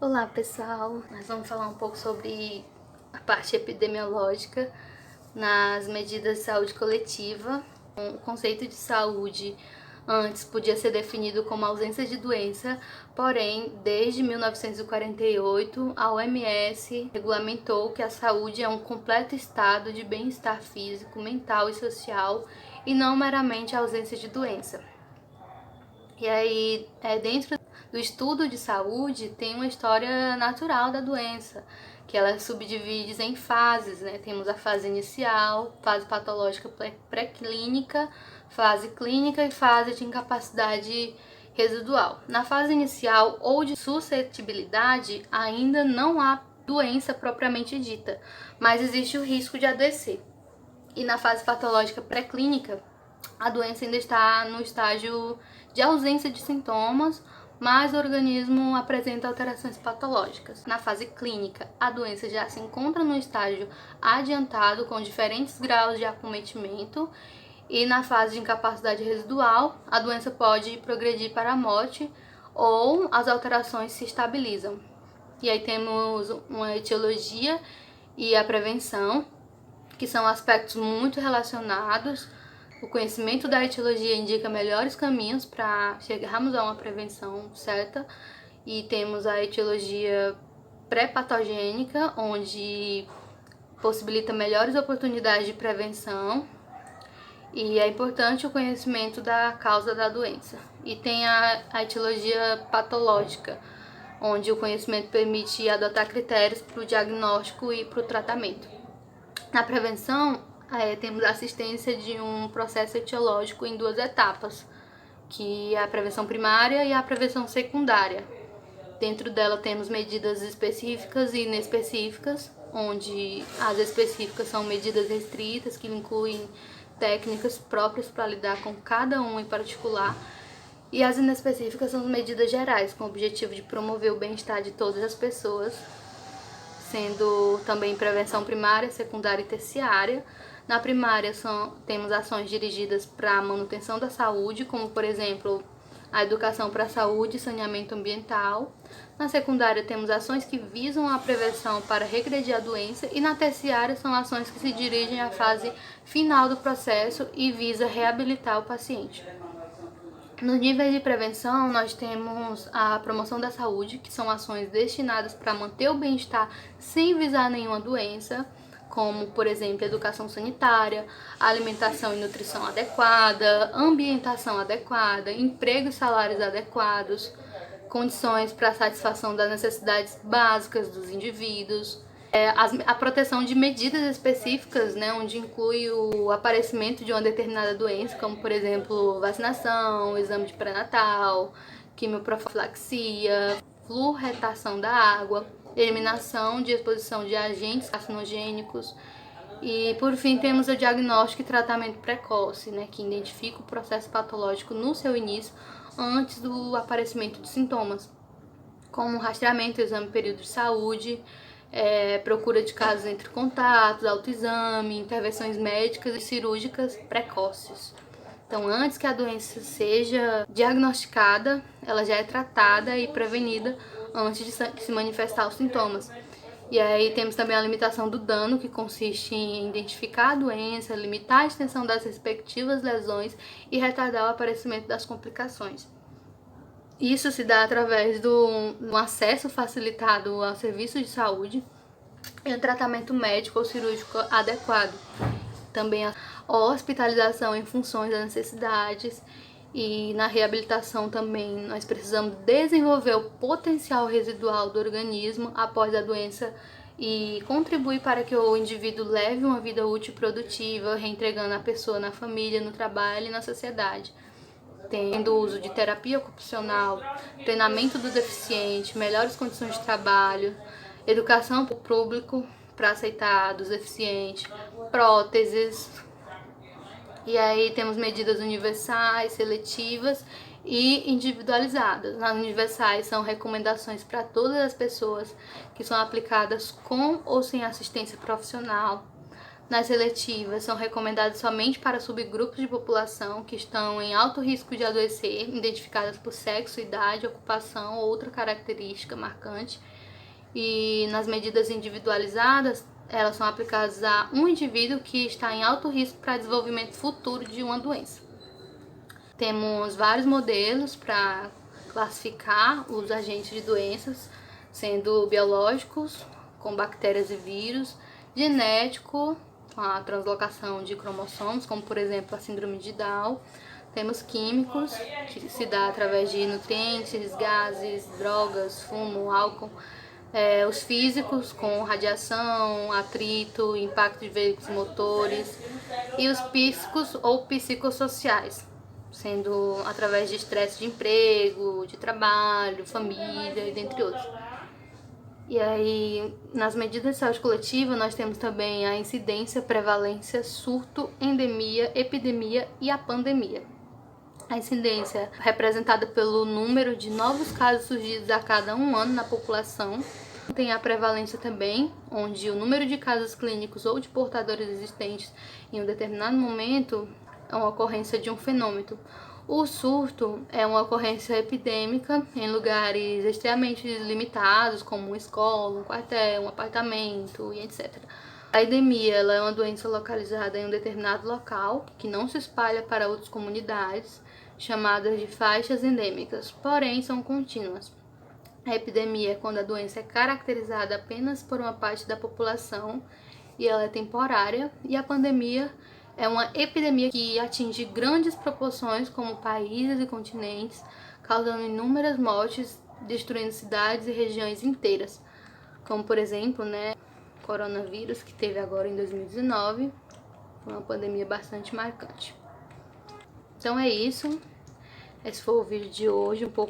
Olá pessoal, nós vamos falar um pouco sobre a parte epidemiológica nas medidas de saúde coletiva. O conceito de saúde antes podia ser definido como ausência de doença, porém, desde 1948, a OMS regulamentou que a saúde é um completo estado de bem-estar físico, mental e social e não meramente a ausência de doença. E aí, dentro do estudo de saúde, tem uma história natural da doença, que ela subdivide em fases, né? Temos a fase inicial, fase patológica pré-clínica, fase clínica e fase de incapacidade residual. Na fase inicial ou de suscetibilidade, ainda não há doença propriamente dita, mas existe o risco de adoecer. E na fase patológica pré-clínica, a doença ainda está no estágio de ausência de sintomas, mas o organismo apresenta alterações patológicas. Na fase clínica, a doença já se encontra no estágio adiantado, com diferentes graus de acometimento, e na fase de incapacidade residual, a doença pode progredir para a morte ou as alterações se estabilizam. E aí temos uma etiologia e a prevenção, que são aspectos muito relacionados. O conhecimento da etiologia indica melhores caminhos para chegarmos a uma prevenção certa. E temos a etiologia pré-patogênica, onde possibilita melhores oportunidades de prevenção. E é importante o conhecimento da causa da doença. E tem a etiologia patológica, onde o conhecimento permite adotar critérios para o diagnóstico e para o tratamento. Na prevenção, temos a assistência de um processo etiológico em duas etapas, que é a prevenção primária e a prevenção secundária. Dentro dela temos medidas específicas e inespecíficas, onde as específicas são medidas restritas, que incluem técnicas próprias para lidar com cada um em particular, e as inespecíficas são medidas gerais, com o objetivo de promover o bem-estar de todas as pessoas, sendo também prevenção primária, secundária e terciária. Na primária temos ações dirigidas para a manutenção da saúde, como por exemplo a educação para a saúde e saneamento ambiental. Na secundária temos ações que visam a prevenção para regredir a doença, e na terciária são ações que se dirigem à fase final do processo e visa reabilitar o paciente. No nível de prevenção, nós temos a promoção da saúde, que são ações destinadas para manter o bem-estar sem visar nenhuma doença, como, por exemplo, educação sanitária, alimentação e nutrição adequada, ambientação adequada, emprego e salários adequados, condições para a satisfação das necessidades básicas dos indivíduos, a proteção de medidas específicas, né, onde inclui o aparecimento de uma determinada doença, como por exemplo vacinação, exame de pré-natal, quimioprofilaxia, fluoretação da água, eliminação de exposição de agentes carcinogênicos. E por fim temos o diagnóstico e tratamento precoce, né, que identifica o processo patológico no seu início, antes do aparecimento de sintomas, como rastreamento, exame período de saúde, procura de casos entre contatos, autoexame, intervenções médicas e cirúrgicas precoces. Então, antes que a doença seja diagnosticada, ela já é tratada e prevenida antes de se manifestar os sintomas. E aí temos também a limitação do dano, que consiste em identificar a doença, limitar a extensão das respectivas lesões e retardar o aparecimento das complicações. Isso se dá através do acesso facilitado ao serviço de saúde e um tratamento médico ou cirúrgico adequado. Também a hospitalização em funções das necessidades, e na reabilitação também nós precisamos desenvolver o potencial residual do organismo após a doença e contribuir para que o indivíduo leve uma vida útil e produtiva, reintegrando a pessoa na família, no trabalho e na sociedade. Tendo o uso de terapia ocupacional, treinamento do deficiente, melhores condições de trabalho, educação para o público para aceitar dos deficientes, próteses. E aí temos medidas universais, seletivas e individualizadas. As universais são recomendações para todas as pessoas, que são aplicadas com ou sem assistência profissional. Nas seletivas, são recomendadas somente para subgrupos de população que estão em alto risco de adoecer, identificadas por sexo, idade, ocupação ou outra característica marcante. E nas medidas individualizadas, elas são aplicadas a um indivíduo que está em alto risco para desenvolvimento futuro de uma doença. Temos vários modelos para classificar os agentes de doenças, sendo biológicos, com bactérias e vírus, genético, com a translocação de cromossomos, como por exemplo a síndrome de Down. Temos químicos, que se dá através de nutrientes, gases, drogas, fumo, álcool. Os físicos, com radiação, atrito, impacto de veículos motores. E os psíquicos ou psicossociais, sendo através de estresse de emprego, de trabalho, família e dentre outros. E aí, nas medidas de saúde coletiva, nós temos também a incidência, prevalência, surto, endemia, epidemia e a pandemia. A incidência é representada pelo número de novos casos surgidos a cada 1 ano na população. Tem a prevalência também, onde o número de casos clínicos ou de portadores existentes em um determinado momento é uma ocorrência de um fenômeno. O surto é uma ocorrência epidêmica em lugares extremamente limitados, como uma escola, um quartel, um apartamento e etc. A endemia ela é uma doença localizada em um determinado local, que não se espalha para outras comunidades, chamadas de faixas endêmicas, porém são contínuas. A epidemia é quando a doença é caracterizada apenas por uma parte da população e ela é temporária, e a pandemia é uma epidemia que atinge grandes proporções, como países e continentes, causando inúmeras mortes, destruindo cidades e regiões inteiras, como por exemplo, o coronavírus, que teve agora em 2019, uma pandemia bastante marcante. Então é isso, esse foi o vídeo de hoje, um pouco